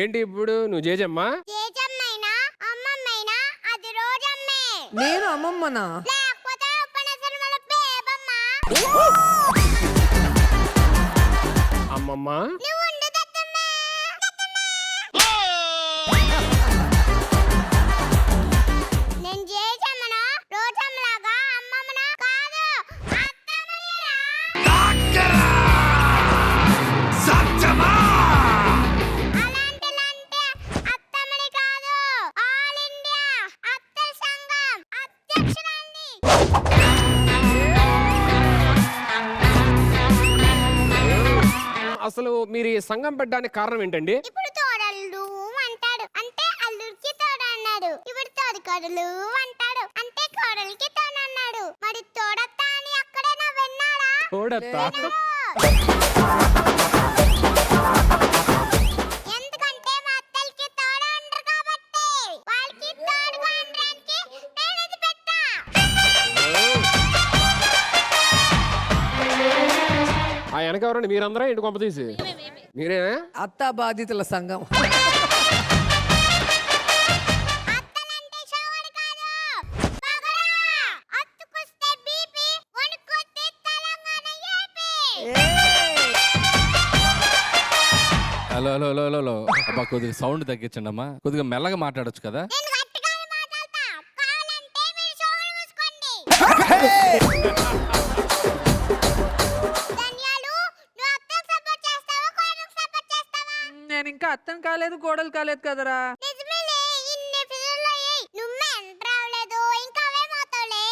ఏంటి ఇప్పుడు నువ్వు జేజమ్మా? జేజమ్మైనా అమ్మమ్మైనా అది రోజమ్మే. నేను అమ్మమ్మనా? లేకపోతే ఉపన్యాసంలో బేబమ్మా. అమ్మమ్మ నువ్వు ఉండు దత్తమ్మే. నేను జేజమ్మనా రోజమ్మలాగా అమ్మమ్మనా కాదు అత్తమ్మనిరా. అలాంటిలాంటి అత్తమ్మని కాదు ఆల్ ఇండియా అత్తల సంఘం అధ్యక్షురాల్ని. అసలు మీరు ఈ సంఘం పెట్టడానికి కారణం ఏంటండి? ఇప్పుడు తోడళ్ళు అంటాడు అంటే అల్లుడికి తోడు అన్నాడు. ఇప్పుడు తోడుకోడలు అంటాడు అంటే కోడలికి తోడు అన్నాడు. మరి తోడత్తా అని అక్కడైనా విన్నాడా? తోడత్తా? ఎందుకంటే మా అత్తలకి తోడు అంటారు కాబట్టి వాళ్ళకి తోడుగా ఉండడానికి నేను ఇది పెట్టా. ఆ వెనక ఎవరండి? మీరందరూ ఇంటి కొంప తీసి మీరేనా? అత్తా బాధితుల సంఘం. అత్తలంటే షోవర్ కాదు పగడా. అత్తుకొస్తే బీపీ వణుకొస్తే Telangana AP. Hello hello hello hello hello అబ్బా, కొద్దిగా సౌండ్ తగ్గించండి అమ్మా, కొద్దిగా మెల్లగా మాట్లాడొచ్చు కదా. నేను గట్టిగానే మాట్లాడతా. కావాలంటే మీరు షోవర్ మూసుకోండి. ధన్యాలు నువ్వు అత్తకు సపోర్ట్ చేస్తావా కోడలకు సపోర్ట్ చేస్తావా? నేను ఇంకా అత్తను కాలేదు కోడలు కాలేదు కదరా. నిజమేలే ఇన్ని ఫిజుల్లో నువ్వే ఎంటర్ అవ్వలేదు ఇంకా అవే మోతావులే.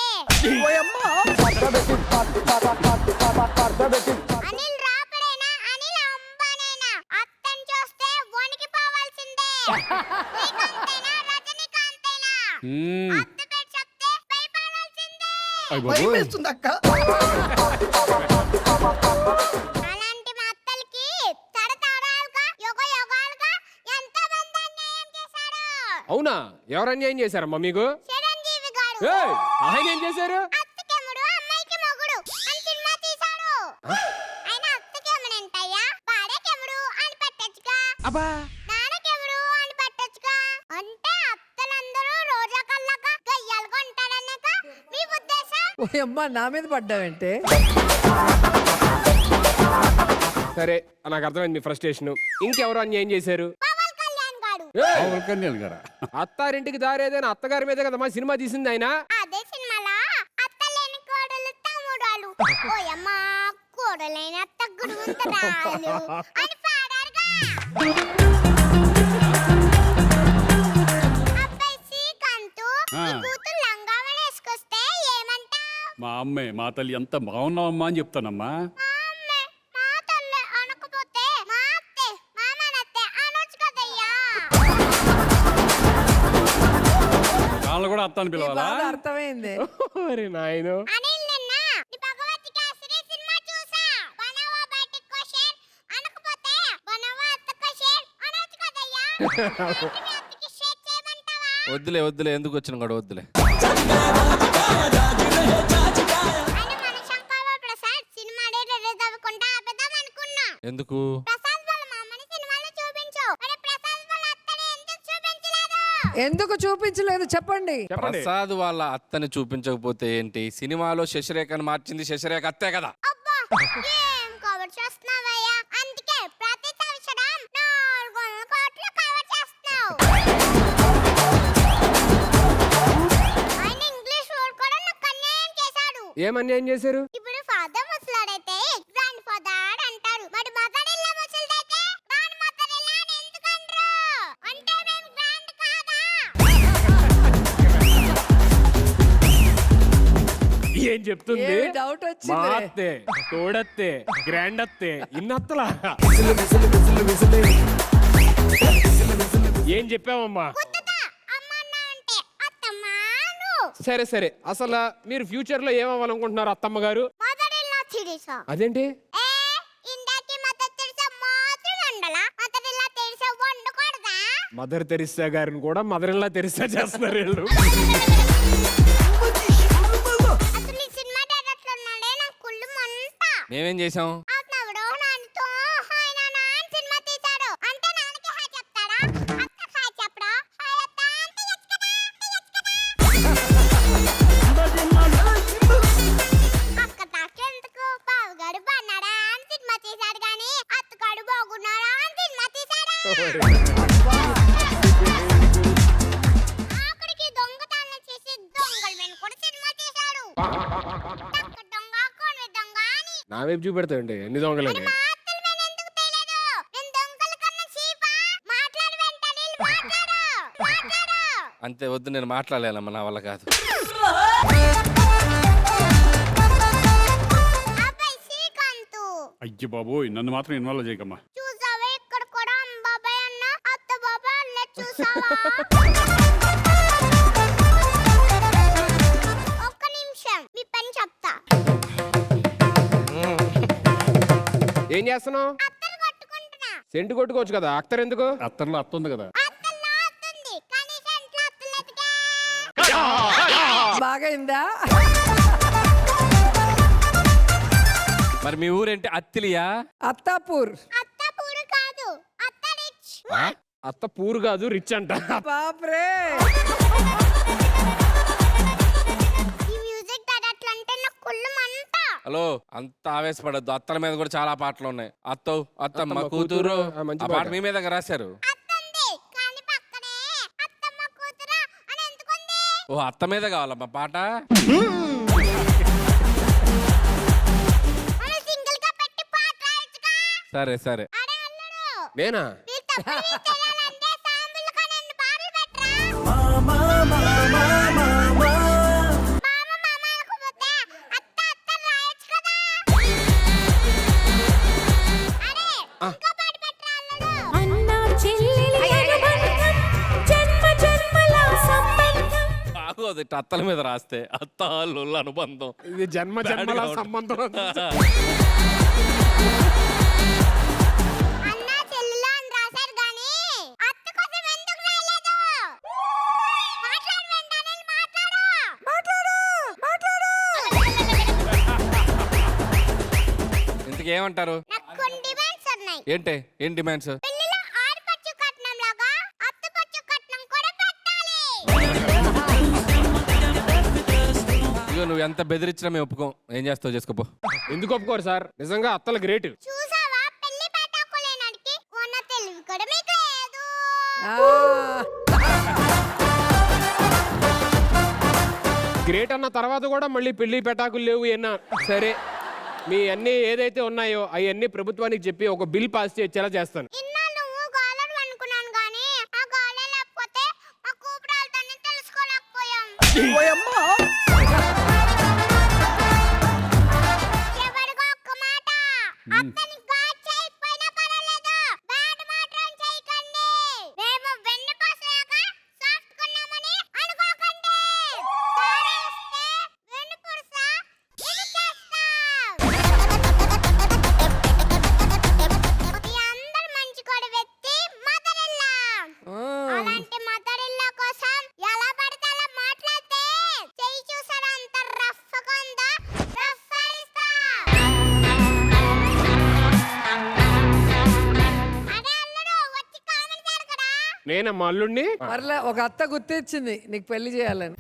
అనిల్ రాపడైనా అనిల్ అంబానైనా అత్తని చూస్తే వణికిపోవాల్సిందే. శ్రీకాంతైనా రజనీకాంతైనా అత్త పేరు చెప్తే భయపడాల్సిందే. భయమేస్తుంది అక్క. అలాంటి మా అత్తలకి తరతరాలుగా యుగ యుగాలుగా ఎంతో మంది అన్యాయం చేశారు. అవునా? ఎవరు అన్యాయం చేశారమ్మా మీకు? చిరంజీవి గారు ఏయ్, ఆయన ఏం చేశారు? అత్తకెముడు అమ్మాయికి మొగుడు అని సినిమా తీశాడు. ఆయన అత్తకెముడంటయ్యా పాడేకెముడు అని పెట్టొచ్చుగా. అబ్బా, నాన్నకెముడు అని పెట్టొచ్చుగా. అంటే అత్తలందరూ రోజా కల్లాగా గయ్యాలుగా ఉంటారన్నాక మీ ఉద్దేశం? ఓ అమ్మా నా మీద పడ్డావంటే. సరే నాకు అర్థమైంది మీ ఫ్రస్ట్రేషన్. ఇంకెవరు అన్యాయం చేశారు? పవన్ కళ్యాణ్ గారు ఏయ్, కళ్యాణ్ గారా? అత్తారింటికి దారేదైనా అత్తగారి మీదే కదా మా సినిమా తీసింది ఆయన. అదే సినిమాలో అత్తలేని కోడలు తమ్ముడాలు ఓయమ్మా కోడలైన అత్త గురువంతరాలు అని పాడారుగా. అబ్బాయి శ్రీకాంత్ ఈ కూతురు లంగావని వేసుకొస్తే ఏమంటావ్? మా అమ్మే మా తల్లి ఎంత బాగున్నావమ్మా అని చెప్తానమ్మా. మా అమ్మే మా తల్లే అనకపోతే మా అత్తే మామనత్తే అనొచ్చు కదయ్యా. వాళ్ళు కూడా అత్త అని పిలవాలా? బాగా అర్థమైంది. అరే నాయనో. అనిల్ నిన్న నీ భగవతి కేసరి సినిమా చూసా. బనవా బయట క్వశ్చన్ అనకపోతే బనవా అత్త క్వశ్చన్ అనొచ్చు కదయ్యా. మీ అత్తకి షేక్ చేయమంటావా? వద్దులే వద్దులే, ఎందుకు వచ్చిన కూడా వద్దులే. అని మన శంకరబాబు ప్రసాద్ సినిమా రిలీజ్ అవ్వకుండా ఆపేద్దాం అనుకున్నా. ఎందుకు? ప్రసాద్ వాళ్ళ మామని సినిమాలో చూపించు. మరి ప్రసాద్ వాళ్ళ అత్తని ఎందుకు చూపించలేదు? ఎందుకు చూపించలేదు చెప్పండి. చెప్పండి. ప్రసాద్ వాళ్ళ అత్తని చూపించకపోతే ఏంటి? సినిమాలో శశిరేఖను మార్చింది శశిరేఖ అత్తే కదా. అబ్బా ఏం కవర్ చేస్తున్నావయ్యా? అందుకే ప్రతి సంవత్సరం 400 కోట్లు కవర్ చేస్తున్నావు. ఆయన ఇంగ్లీష్ వర్డ్ కూడా నాకు అన్యాయం చేశాడు. ఏం అన్యాయం చేశారు? ఇప్పుడు ఫాదర్ ముసలాడైతే గ్రాండ్ ఫాదర్ అంటారు. మరి మదర్ ఇల్లా ముసలిదైతే గ్రాండ్ మదర్ ఇల్లా అని ఎందుకు అనరు? అంటే మేము గ్రాండ్ కాదా? ఏం చెప్తుంది? ఏమి డౌట్ మా వచ్చింది? అత్తే, తోడత్తే, గ్రాండ్ అత్తే, ఇన్నత్తలా ఏం చెప్పావమ్మా? గుద్దుతా అమ్మ అన్న అంటే అత్తమ్మాను. సరే సరే, అసలు మీరు ఫ్యూచర్ లో ఏమవ్వాలనుకుంటున్నారు అత్తమ్మ గారు? మదర్ ఇల్లా తెరిసా. అదేంటి? ఏ ఇందాకి మదర్ తెరిసా మాత్రం వండలా? మదర్ ఇల్లా తెరిసా వండకూడదా? మదర్ తెరిసా గారిని కూడా మదర్ ఇన్ లా తెరిసా చేస్తున్నారు వీళ్ళు. అసలు ఈ సినిమా డైరెక్టర్ ఉన్నాడే నాకు కుళ్ళు మంట. మేమేం చేసాం? అతనెవడో నాన్నతో హాయ్ నాన్న అని సినిమా తీశాడు. అంటే నాన్నకి హాయ్ చెప్తాడా? ఆఖరికి దొంగతనం చేసి దొంగల మీద కూడా సినిమా తీశాడు. దొంగ దొంగ కోడి దొంగ అని. నా వైపు చూపెడతాయండి ఎన్ని దొంగలని. మా అత్తల మీద ఎందుకు తెలియదు? నేను దొంగల కన్నా చీపా? మాట్లాడు వెంటనే మాట్లాడు. అంతే, వద్దు, నేను మాట్లాడలేనమ్మా, నా వల్ల కాదు. అబ్బాయి శ్రీకాంత్, అయ్యి బాబోయ్, నన్ను మాత్రం ఇన్వాల్వ్ చేయకమ్మా. చూసావా ఇక్కడ కూడా బాబాయ్ అన్న అత్త బాబాయ్ అన్న చూసావా? ఒక్క నిమిషం మీ పని చెప్తా. ఏం చేస్తున్నావు? అత్తలు కొట్టుకుంటున్నా. సెంటు కొట్టుకోవచ్చు కదా, అక్తర్ ఎందుకు? అత్తర్లో అత్త ఉంది కదా. అత్తలు అత్తుంది కానీ సెంట్లో అత్తలేదుగా. బాగైందా? మరి మీ ఊరేంటి? అత్తిలియా? అత్తాపూర్. అత్త పూరు కాదు, అత్త రిచ్. అత్త పూర్ కాదు, రిచ్ అంట. బాప్రే. ఈ మ్యూజిక్ అట్లంటే నాకు కుళ్ళు మంట. హలో, అంత ఆవేశపడద్దు. అత్తల మీద కూడా చాలా పాటలు ఉన్నాయి. అత్తమ్మ కూతురు, ఆ, మంచి ఆ పాట పాట. మీ మీద రాశారు. అత్తుంది కానీ పక్కనే అత్తమ్మ కూతురా అని ఎందుకుంది? ఓ, అత్త మీద కావాలమ్మా పాట. మనం సింగిల్ గా పెట్టి పాట రాయొచ్చుగా. సరే సరే. అరే అల్లుడు, నేనా? మీరు తప్పులు తెలియాలంటే సాంబులు కనండి పాటలు పెట్టరా. మామ అనకపోతే అత్త రాయొచ్చు కదా. అరే ఇంకా పాట పెట్టరా అల్లుడు. అన్నా చెల్లెలి అనుబంధం జన్మ జన్మల సంబంధం. బాగోదు ఇట్ట అత్తల మీద రాస్తే. అత్త లొల్లు అనుబంధం. ఇది జన్మ జన్మల Bad గా సంబంధం. అన్న చెల్లెలు అని రాశారు గాని అత్త కోసం ఎందుకు రాయలేదు? మాట్లాడు వెంటనే మాట్లాడు. ఇంతకేమంటారు? నాకు కొన్ని డిమాండ్స్ ఉన్నాయి. ఏం డిమాండ్స్? పెళ్లిలో ఆడపచ్చు కట్నం లాగా అత్తపచ్చు కట్నం కూడా పెట్టాలి. ఇగో నువ్వు ఎంత బెదిరించినా మేము ఒప్పుకోం. ఏం చేస్తావు చేసుకోపో. ఎందుకు ఒప్పుకోరు సార్? నిజంగా అత్తలు గ్రేట్. చూసావా పెళ్లి పెట్టాకోలేనాడికి ఉన్న తెలివి కూడా మీకు లేదు. ఆ, గ్రేట్ అన్న తర్వాత కూడా మళ్ళీ పెళ్లి పెటాకులు లేవు ఏనా? సరే, మీ అన్ని ఏదైతే ఉన్నాయో అవన్నీ ప్రభుత్వానికి చెప్పి ఒక బిల్ పాస్ చేసేలా చేస్తాను. ఇన్నాళ్ళు నువ్వు గాలడు అనుకున్నాను గాని ఆ గాలే లేకపోతే మా కూపురాలతోనే తెలుసుకోలేకపోయాం. ఎవరికో ఒక్క మాట, అత్తని గాడ్ చేయకపోయినా పర్వాలేదు, బ్యాడ్ మాత్రం చేయకండి. మేము వెన్నుపూసలాగా సాఫ్ట్ కొన్నామని అనుకోకండి. తారేస్తే వెన్నుపూస ఇది చేస్తాం. మీ అందరి మంచి కొడు వ్యక్తి మదరిల్లా. అలాంటి మదరిల్లా కోసం ఎలా పడితే అలా మాట్లాడితే చెయ్యి చూసారా అంత రఫ్ గా ఉందా? రఫ్ అరిస్తా. అరే అల్లుడు వచ్చి కామెంట్ జరగరా. నేనమ్మా అల్లుడిని. మరలా ఒక అత్త గుర్తిచ్చింది నీకు పెళ్లి చేయాలని.